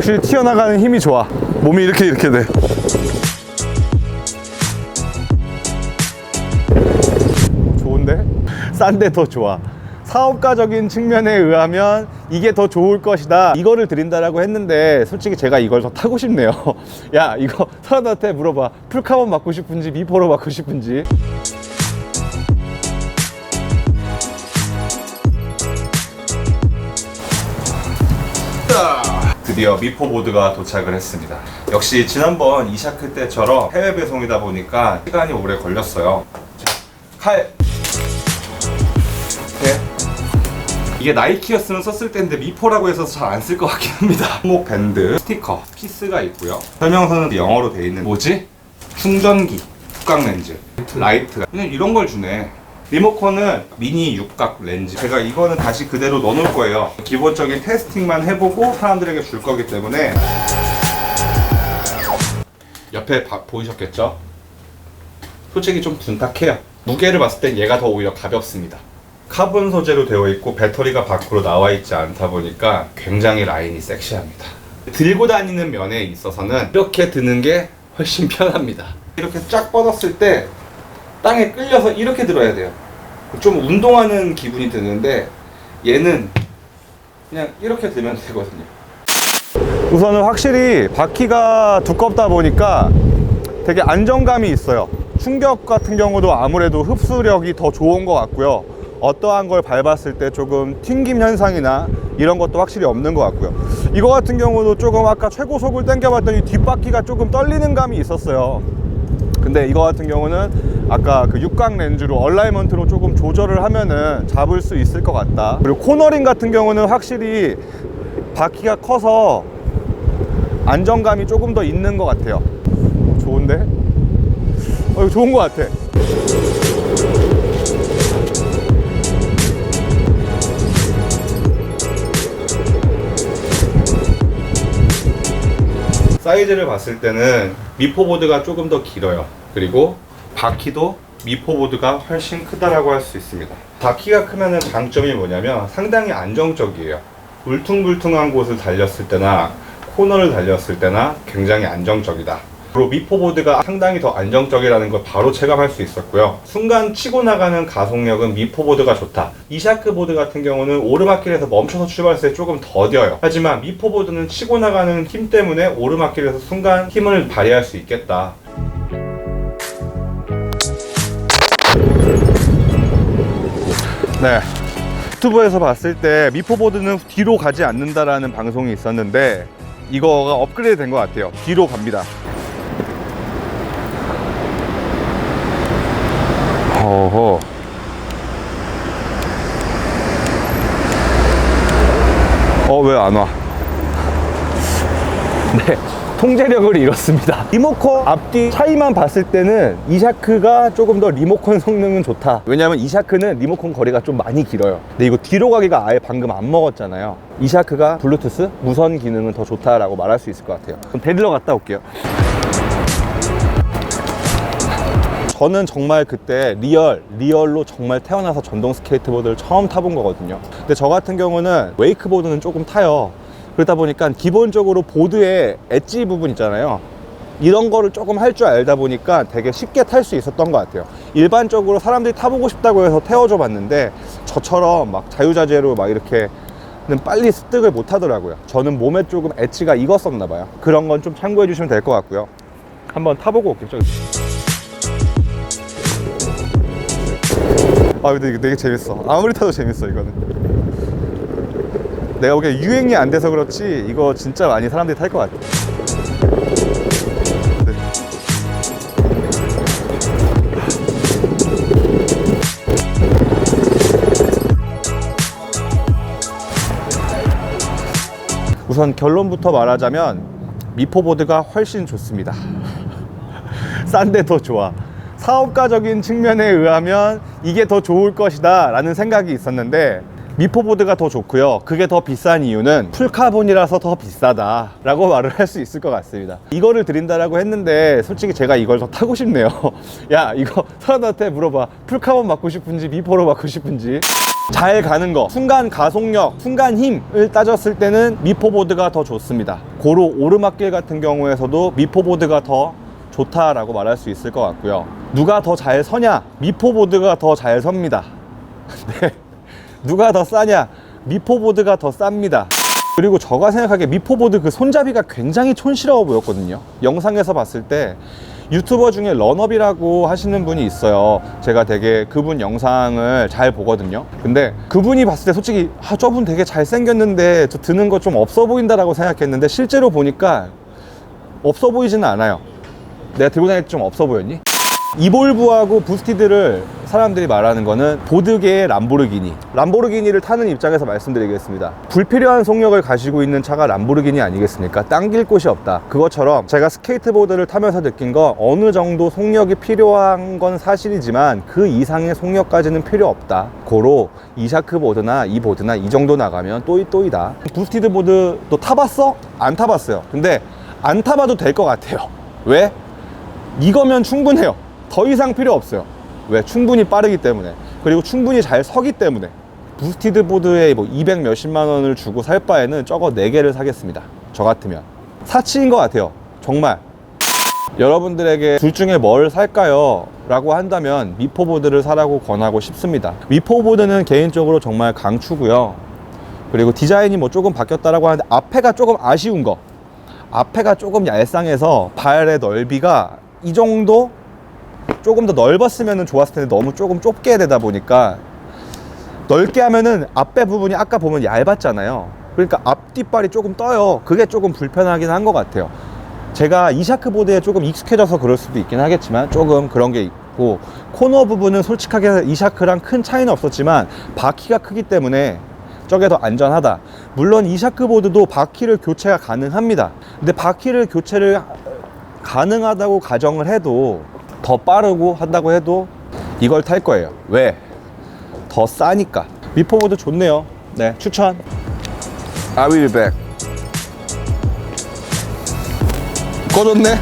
확실히 튀어나가는 힘이 좋아. 몸이 이렇게 돼. 좋은데? 싼데 더 좋아. 사업가적인 측면에 의하면 이게 더 좋을 것이다, 이거를 드린다라고 했는데 솔직히 제가 이걸 더 타고 싶네요. 야, 이거 사람들한테 물어봐. 풀카본 받고 싶은지 미포로 받고 싶은지. 드디어 미포 보드가 도착을 했습니다. 역시 지난번 이샤크 때처럼 해외 배송이다 보니까 시간이 오래 걸렸어요. 자, 칼. 이렇게. 이게 나이키였으면 썼을 텐데 미포라고 해서 잘 안 쓸 것 같긴 합니다. 손목 밴드, 스티커, 피스가 있고요. 설명서는 영어로 돼 있는 뭐지? 충전기, 육각 렌즈, 라이트, 그냥 이런 걸 주네. 리모컨은 미니 육각 렌즈. 제가 이거는 다시 그대로 넣어놓을 거예요. 기본적인 테스팅만 해보고 사람들에게 줄 거기 때문에. 옆에 보이셨겠죠? 솔직히 좀 둔탁해요. 무게를 봤을 땐 얘가 더 오히려 가볍습니다. 카본 소재로 되어 있고 배터리가 밖으로 나와 있지 않다 보니까 굉장히 라인이 섹시합니다. 들고 다니는 면에 있어서는 이렇게 드는 게 훨씬 편합니다. 이렇게 쫙 뻗었을 때 땅에 끌려서 이렇게 들어야 돼요. 좀 운동하는 기분이 드는데 얘는 그냥 이렇게 들면 되거든요. 우선은 확실히 바퀴가 두껍다 보니까 되게 안정감이 있어요. 충격 같은 경우도 아무래도 흡수력이 더 좋은 것 같고요. 어떠한 걸 밟았을 때 조금 튕김 현상이나 이런 것도 확실히 없는 것 같고요. 이거 같은 경우도 조금 아까 최고속을 당겨봤더니 뒷바퀴가 조금 떨리는 감이 있었어요. 근데 이거 같은 경우는 아까 그 육각 렌즈로 얼라이먼트로 조금 조절을 하면은 잡을 수 있을 것 같다. 그리고 코너링 같은 경우는 확실히 바퀴가 커서 안정감이 조금 더 있는 것 같아요. 좋은데? 이거 좋은 것 같아. 사이즈를 봤을 때는 미포보드가 조금 더 길어요. 그리고 바퀴도 미포보드가 훨씬 크다라고 할 수 있습니다. 바퀴가 크면은 장점이 뭐냐면 상당히 안정적이에요. 울퉁불퉁한 곳을 달렸을 때나 코너를 달렸을 때나 굉장히 안정적이다. 그리고 미포보드가 상당히 더 안정적이라는 걸 바로 체감할 수 있었고요. 순간 치고 나가는 가속력은 미포보드가 좋다. 이샤크 보드 같은 경우는 오르막길에서 멈춰서 출발했을 때 조금 더뎌요. 하지만 미포보드는 치고 나가는 힘 때문에 오르막길에서 순간 힘을 발휘할 수 있겠다. 네, 유튜브에서 봤을 때 미포보드는 뒤로 가지 않는다라는 방송이 있었는데 이거가 업그레이드 된 것 같아요. 뒤로 갑니다. 어허. 왜 안 와? 네, 통제력을 잃었습니다. 리모컨 앞뒤 차이만 봤을 때는 이샤크가 조금 더 리모컨 성능은 좋다. 왜냐면 이샤크는 리모컨 거리가 좀 많이 길어요. 근데 이거 뒤로 가기가 아예 방금 안 먹었잖아요. 이샤크가 블루투스 무선 기능은 더 좋다라고 말할 수 있을 것 같아요. 그럼 데리러 갔다 올게요. 저는 정말 그때 리얼로 정말 태어나서 전동 스케이트보드를 처음 타본 거거든요. 근데 저 같은 경우는 웨이크보드는 조금 타요. 그러다 보니까 기본적으로 보드의 엣지 부분 있잖아요. 이런 거를 조금 할 줄 알다 보니까 되게 쉽게 탈 수 있었던 것 같아요. 일반적으로 사람들이 타보고 싶다고 해서 태워줘 봤는데 저처럼 막 자유자재로 막 이렇게는 빨리 습득을 못 하더라고요. 저는 몸에 조금 엣지가 익었었나 봐요. 그런 건 좀 참고해 주시면 될 것 같고요. 한번 타보고 올게요. 근데 이거 되게 재밌어. 아무리 타도 재밌어. 이거는 내가 보기엔 유행이 안 돼서 그렇지 이거 진짜 많이 사람들이 탈 것 같아. 네. 우선 결론부터 말하자면 미포보드가 훨씬 좋습니다. 싼데 더 좋아. 사업가적인 측면에 의하면 이게 더 좋을 것이다 라는 생각이 있었는데 미포보드가 더 좋고요. 그게 더 비싼 이유는 풀카본이라서 더 비싸다 라고 말을 할 수 있을 것 같습니다. 이거를 드린다라고 했는데 솔직히 제가 이걸 더 타고 싶네요. 야, 이거 사람들한테 물어봐. 풀카본 받고 싶은지 미포로 받고 싶은지. 잘 가는 거, 순간 가속력, 순간 힘을 따졌을 때는 미포보드가 더 좋습니다. 고로 오르막길 같은 경우에서도 미포보드가 더 좋다라고 말할 수 있을 것 같고요. 누가 더 잘 서냐? 미포보드가 더 잘 섭니다. 네. 누가 더 싸냐? 미포보드가 더 쌉니다. 그리고 제가 생각하기에 미포보드 그 손잡이가 굉장히 촌스러워 보였거든요. 영상에서 봤을 때 유튜버 중에 런업이라고 하시는 분이 있어요. 제가 되게 그분 영상을 잘 보거든요. 근데 그분이 봤을 때 솔직히 저분 되게 잘생겼는데 저 드는 거 좀 없어 보인다라고 생각했는데 실제로 보니까 없어 보이지는 않아요. 내가 들고 다닐 때 좀 없어 보였니? 이볼브하고 부스티드를 사람들이 말하는 거는 보드계의 람보르기니를 타는 입장에서 말씀드리겠습니다. 불필요한 속력을 가지고 있는 차가 람보르기니 아니겠습니까? 당길 곳이 없다. 그것처럼 제가 스케이트보드를 타면서 느낀 거 어느 정도 속력이 필요한 건 사실이지만 그 이상의 속력까지는 필요 없다. 고로 이샤크 보드나 이 보드나 이 정도 나가면 또이다. 부스티드 보드 너 타봤어? 안 타봤어요. 근데 안 타봐도 될 것 같아요. 왜? 이거면 충분해요. 더 이상 필요 없어요. 왜? 충분히 빠르기 때문에, 그리고 충분히 잘 서기 때문에. 부스티드 보드에 뭐 200 몇십만 원을 주고 살 바에는 저거 4개를 사겠습니다. 저 같으면 사치인 것 같아요. 정말. 여러분들에게 둘 중에 뭘 살까요? 라고 한다면 미포보드를 사라고 권하고 싶습니다. 미포보드는 개인적으로 정말 강추고요. 그리고 디자인이 뭐 조금 바뀌었다라고 하는데 앞에가 조금 아쉬운 거, 앞에가 조금 얄쌍해서 발의 넓이가 이 정도 조금 더 넓었으면 좋았을 텐데 너무 조금 좁게 되다 보니까, 넓게 하면은 앞에 부분이 아까 보면 얇았잖아요. 그러니까 앞뒷발이 조금 떠요. 그게 조금 불편하긴 한 것 같아요. 제가 이샤크 보드에 조금 익숙해져서 그럴 수도 있긴 하겠지만 조금 그런 게 있고, 코너 부분은 솔직하게 이샤크랑 큰 차이는 없었지만 바퀴가 크기 때문에 저게 더 안전하다. 물론 이샤크 보드도 바퀴를 교체가 가능합니다. 근데 바퀴를 교체를 가능하다고 가정을 해도, 더 빠르고 한다고 해도 이걸 탈 거예요. 왜? 더 싸니까. 미포보드 좋네요. 네, 추천. I will be back. 꺼졌네?